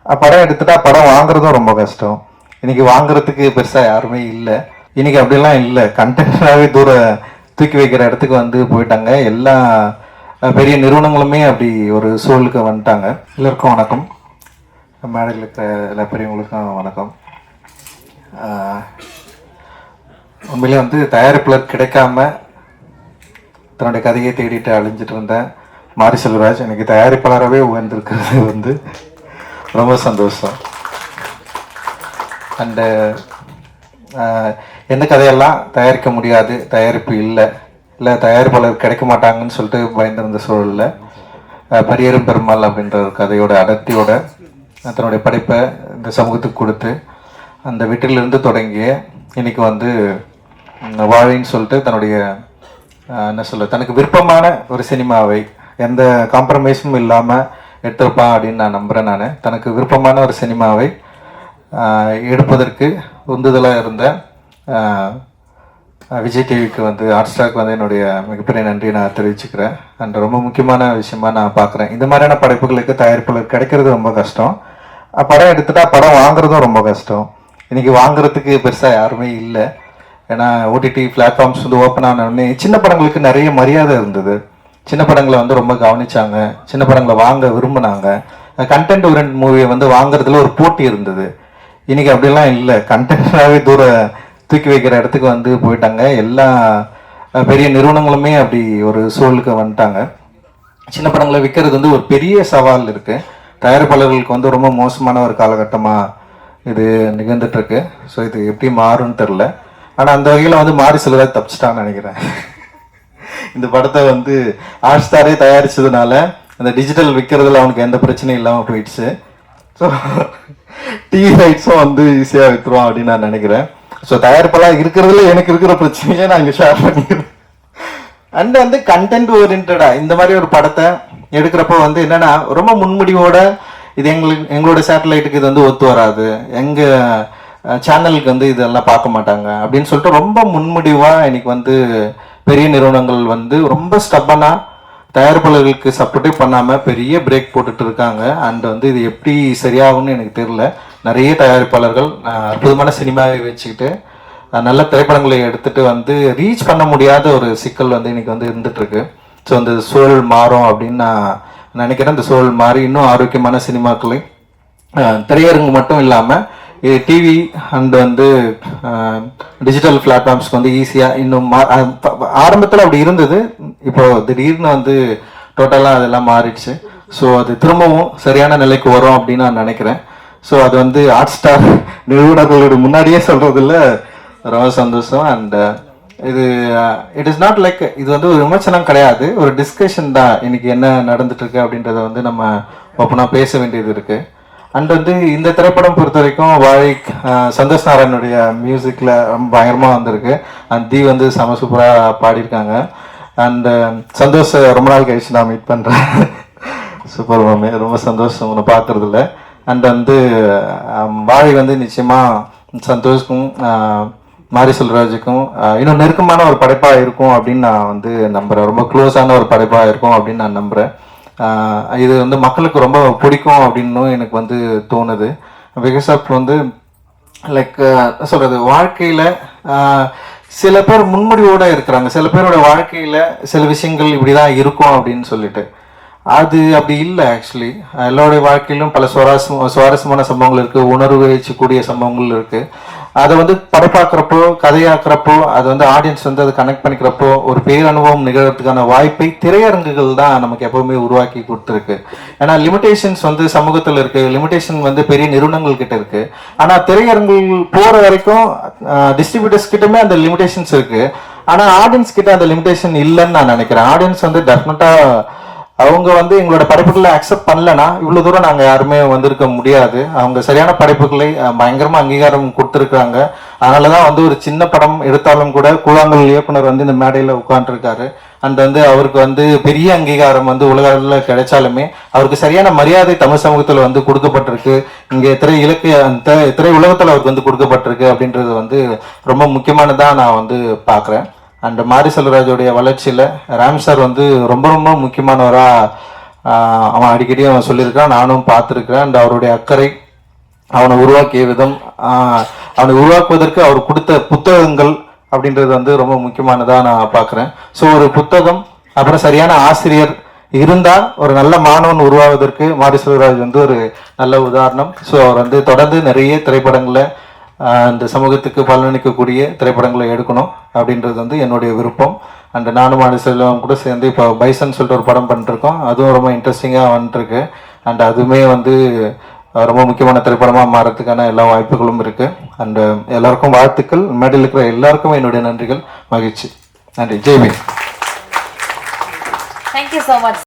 படம் எடுத்துட்டா படம் வாங்குறதும் ரொம்ப கஷ்டம். இன்னைக்கு வாங்குறதுக்கு பெருசாக யாருமே இல்லை. இன்னைக்கு அப்படிலாம் இல்லை. கண்டென்ட்டாகவே தூக்கி வைக்கிற இடத்துக்கு வந்து போயிட்டாங்க. எல்லா பெரிய நிறுவனங்களுமே அப்படி ஒரு சூழலுக்கு வந்துட்டாங்க. எல்லோருக்கும் வணக்கம். மேடையில் இருக்கிற எல்லா பெரியவங்களுக்கும் வணக்கம். உண்மையிலே வந்து தயாரிப்பாளர் கிடைக்காம தன்னுடைய கதையை தேடிட்டு அழிஞ்சிட்டு இருந்தேன் மாரி செல்வராஜ் எனக்கு தயாரிப்பாளராகவே உயர்ந்திருக்கிறது வந்து ரொம்ப சந்தோஷம். அண்டு எந்த கதையெல்லாம் தயாரிக்க முடியாது, தயாரிப்பு இல்லை தயாரிப்பாளர் கிடைக்க மாட்டாங்கன்னு சொல்லிட்டு பயந்திருந்த சூழலில் பரியரும் பெருமாள் அப்படின்ற ஒரு கதையோட அடர்த்தியோட தன்னுடைய படைப்பை இந்த சமூகத்துக்கு கொடுத்து அந்த வீட்டிலிருந்து தொடங்கிய இன்னைக்கு வந்து வாழைன்னு சொல்லிட்டு தன்னுடைய என்ன சொல்ல தனக்கு விருப்பமான ஒரு சினிமாவை எந்த காம்ப்ரமைஸும் இல்லாமல் எடுத்திருப்பான் அப்படின்னு நான் நம்புகிறேன். நான் தனக்கு விருப்பமான ஒரு சினிமாவை எடுப்பதற்கு உந்துதலாக இருந்த விஜய் டிவிக்கு வந்து ஹாட் ஸ்டாருக்கு வந்து என்னுடைய மிகப்பெரிய நன்றி நான் தெரிவிச்சுக்கிறேன். அண்ட் ரொம்ப முக்கியமான விஷயமா நான் பார்க்குறேன், இந்த மாதிரியான படைப்புகளுக்கு தயாரிப்பாளர் கிடைக்கிறது ரொம்ப கஷ்டம். படம் எடுத்துட்டா படம் வாங்குறதும் ரொம்ப கஷ்டம். இன்றைக்கி வாங்குறதுக்கு பெருசாக யாருமே இல்லை. ஏன்னா ஓடிடி பிளாட்ஃபார்ம்ஸ் வந்து ஓப்பன் ஆனோடனே சின்ன படங்களுக்கு நிறைய மரியாதை இருந்தது. சின்ன படங்களை வந்து ரொம்ப கவனிச்சாங்க, சின்ன படங்களை வாங்க விரும்பினாங்க. கண்டென்ட் ஓரியன்ட் மூவியை வந்து வாங்குறதுல ஒரு போட்டி இருந்தது. இன்றைக்கி அப்படிலாம் இல்லை. கண்டென்ட்டாகவே தூக்கி வைக்கிற இடத்துக்கு வந்து போயிட்டாங்க. எல்லா பெரிய நிறுவனங்களுமே அப்படி ஒரு சூழலுக்கு வந்துட்டாங்க. சின்ன படங்களை விற்கிறது வந்து ஒரு பெரிய சவால் இருக்குது. தயாரிப்பாளர்களுக்கு வந்து ரொம்ப மோசமான ஒரு காலகட்டமாக இது நிகழ்ந்துட்டுருக்கு. ஸோ இது எப்படி மாறும்னு தெரில. ஆனால் அந்த வகையில் வந்து மாரி செல்வராஜ் தப்பிச்சிட்டான்னு நினைக்கிறேன். இந்த படத்தை வந்து ஹாட் ஸ்டாரே தயாரிச்சதுனால அந்த டிஜிட்டல் விற்கிறதுல அவனுக்கு எந்த பிரச்சனையும் இல்லாமல் போயிடுச்சு. ஸோ டிவி ரைட்ஸும் வந்து ஈஸியாக விற்றுருவான் அப்படின்னு நான் நினைக்கிறேன். ஸோ தயாரிப்பெல்லாம் இருக்கிறதுல எனக்கு இருக்கிற பிரச்சனையே நான் இங்கே ஷேர் பண்ணிக்கிறேன். அண்ட் வந்து கண்டென்ட் ஓரியன்டா இந்த மாதிரி ஒரு படத்தை எடுக்கிறப்போ வந்து என்னென்னா ரொம்ப முன்முடிவோட இது எங்களோட சேட்டலைட்டுக்கு இது வந்து ஒத்து வராது, எங்கள் சேனலுக்கு வந்து இதெல்லாம் பார்க்க மாட்டாங்க அப்படின்னு சொல்லிட்டு ரொம்ப முன்முடிவாக இன்னைக்கு வந்து பெரிய நிறுவனங்கள் வந்து ரொம்ப ஸ்டப்பனாக தயாரிப்பாளர்களுக்கு சப்போர்ட்டே பண்ணாமல் பெரிய பிரேக் போட்டுட்டு இருக்காங்க. அண்ட் வந்து இது எப்படி சரியாகும்னு எனக்கு தெரியல. நிறைய தயாரிப்பாளர்கள் அற்புதமான சினிமாவை வச்சுக்கிட்டு நல்ல திரைப்படங்களை எடுத்துகிட்டு வந்து ரீச் பண்ண முடியாத ஒரு சிக்கல் வந்து இன்னைக்கு வந்து இருந்துகிட்ருக்கு. ஸோ அந்த சூழல் மாறும் அப்படின்னு நான் நினைக்கிறேன். இந்த சூழல் மாறி இன்னும் ஆரோக்கியமான சினிமாக்களை திரையரங்கு மட்டும் இல்லாமல் டிவி அண்ட் வந்து டிஜிட்டல் பிளாட்ஃபார்ம்ஸ்க்கு வந்து ஈஸியாக இன்னும் ஆரம்பத்தில் அப்படி இருந்தது. இப்போ திடீர்னு வந்து டோட்டலாக அதெல்லாம் மாறிடுச்சு. ஸோ அது திரும்பவும் சரியான நிலைக்கு வரும் அப்படின்னு நான் நினைக்கிறேன். ஸோ அது வந்து ஹாட் ஸ்டார் நிறுவனங்களோட முன்னாடியே சொல்கிறதுல ரொம்ப சந்தோஷம். அண்ட் இது இட் இஸ் நாட் லைக் இது வந்து ஒரு விமர்சனம் கிடையாது, ஒரு டிஸ்கஷன் தான். இன்னைக்கு என்ன நடந்துட்டுருக்கு அப்படின்றத வந்து நம்ம ஓப்பனாக பேச வேண்டியது இருக்குது. அண்ட் வந்து இந்த திரைப்படம் பொறுத்த வரைக்கும் வாழை சந்தோஷ் நாராயணுடைய மியூசிக்கில் ரொம்ப பயங்கரமாக வந்திருக்கு. அண்ட் தி வந்து செம சூப்பராக பாடியிருக்காங்க. அண்ட் சந்தோஷ் ரொம்ப நாள் கழிச்சு நான் மீட் பண்ணுறேன். சூப்பர் மாமே, ரொம்ப சந்தோஷம் உன்னை பார்க்குறதில்ல. அண்ட் வந்து வாழை வந்து நிச்சயமாக சந்தோஷ்க்கும் மாரி செல்வராஜுக்கும் இன்னும் நெருக்கமான ஒரு படைப்பாக இருக்கும் அப்படின்னு நான் வந்து நம்புகிறேன். ரொம்ப க்ளோஸான ஒரு படைப்பாக இருக்கும் அப்படின்னு நான் நம்புகிறேன். இது வந்து மக்களுக்கு ரொம்ப பிடிக்கும் அப்படின்னும் எனக்கு வந்து தோணுது. பிகாஸ் ஆஃப் வந்து லைக் சொல்கிறது வாழ்க்கையில் சில பேர் முன்முடிவோடு இருக்கிறாங்க. சில பேரோட வாழ்க்கையில் சில விஷயங்கள் இப்படி தான் இருக்கும் அப்படின்னு சொல்லிட்டு அது அப்படி இல்லை. ஆக்சுவலி எல்லோருடைய வாழ்க்கையிலும் பல சுவாரஸ்யமான சம்பவங்கள் இருக்குது, உணர்வு வச்சக்கூடிய சம்பவங்கள் இருக்குது. அதை வந்து படைப்பாக்குறப்போ கதையாக்குறப்போ அது வந்து ஆடியன்ஸ் வந்து அதை கனெக்ட் பண்ணிக்கிறப்போ ஒரு பேரனுபவம் நிகழ்கிறதுக்கான வாய்ப்பை திரையரங்குகள் தான் நமக்கு எப்போவுமே உருவாக்கி கொடுத்துருக்கு. ஏன்னா லிமிடேஷன்ஸ் வந்து சமூகத்தில் இருக்குது, லிமிடேஷன் வந்து பெரிய நிறுவனங்கள் கிட்ட இருக்குது. ஆனால் திரையரங்குகள் போகிற வரைக்கும் டிஸ்ட்ரிபியூட்டர்ஸ் கிட்டமே அந்த லிமிடேஷன்ஸ் இருக்குது. ஆனால் ஆடியன்ஸ் கிட்ட அந்த லிமிடேஷன் இல்லைன்னு நான் நினைக்கிறேன். ஆடியன்ஸ் வந்து டெஃபினட்டாக அவங்க வந்து எங்களோட படைப்புகளை அக்செப்ட் பண்ணலன்னா இவ்வளோ தூரம் நாங்கள் யாருமே வந்திருக்க முடியாது. அவங்க சரியான படைப்புகளை பயங்கரமாக அங்கீகாரம் கொடுத்துருக்காங்க. அதனால தான் வந்து ஒரு சின்ன படம் எடுத்தாலும் கூட கூழாங்கல் இயக்குனர் வந்து இந்த மேடையில் உட்காந்துருக்காரு. அண்ட் வந்து அவருக்கு வந்து பெரிய அங்கீகாரம் வந்து உலக அளவில் கிடைச்சாலுமே அவருக்கு சரியான மரியாதை தமிழ் சமூகத்தில் வந்து கொடுக்கப்பட்டிருக்கு. இங்கே திரை உலகத்தில் அவருக்கு வந்து கொடுக்கப்பட்டிருக்கு அப்படின்றது வந்து ரொம்ப முக்கியமானதாக நான் வந்து பார்க்குறேன். அண்ட் மாரி செல்வராஜோடைய வளர்ச்சியில் ராம் சார் வந்து ரொம்ப ரொம்ப முக்கியமானவராக அவன் அடிக்கடி அவன் சொல்லியிருக்கான், நானும் பார்த்துருக்கிறேன். அண்ட் அவருடைய அக்கறை, அவனை உருவாக்கிய விதம், அவனை உருவாக்குவதற்கு அவர் கொடுத்த புத்தகங்கள் அப்படின்றது வந்து ரொம்ப முக்கியமானதாக நான் பார்க்குறேன். ஸோ ஒரு புத்தகம், அப்புறம் சரியான ஆசிரியர் இருந்தால் ஒரு நல்ல மாணவன் உருவாவதற்கு மாரி செல்வராஜ் வந்து ஒரு நல்ல உதாரணம். ஸோ அவர் வந்து தொடர்ந்து நிறைய திரைப்படங்களை, இந்த சமூகத்துக்கு பலனளிக்கக்கூடிய திரைப்படங்களை எடுக்கணும் அப்படின்றது வந்து என்னுடைய விருப்பம். அண்ட் நானும் மாரி செல்வம் கூட சேர்ந்து இப்போ பைசன் சொல்லிட்டு ஒரு படம் பண்ணிட்டுருக்கோம். அதுவும் ரொம்ப இன்ட்ரெஸ்டிங்காக வந்துட்டுருக்கு. அண்ட் அதுவுமே வந்து ரொம்ப முக்கியமான திரைப்படமாக மாறதுக்கான எல்லா வாய்ப்புகளும் இருக்குது. அண்டு எல்லாருக்கும் வாழ்த்துக்கள். மேடையில் இருக்கிற எல்லாருக்கும் என்னுடைய நன்றிகள், மகிழ்ச்சி. நன்றி. Jaypee. Thank you so much.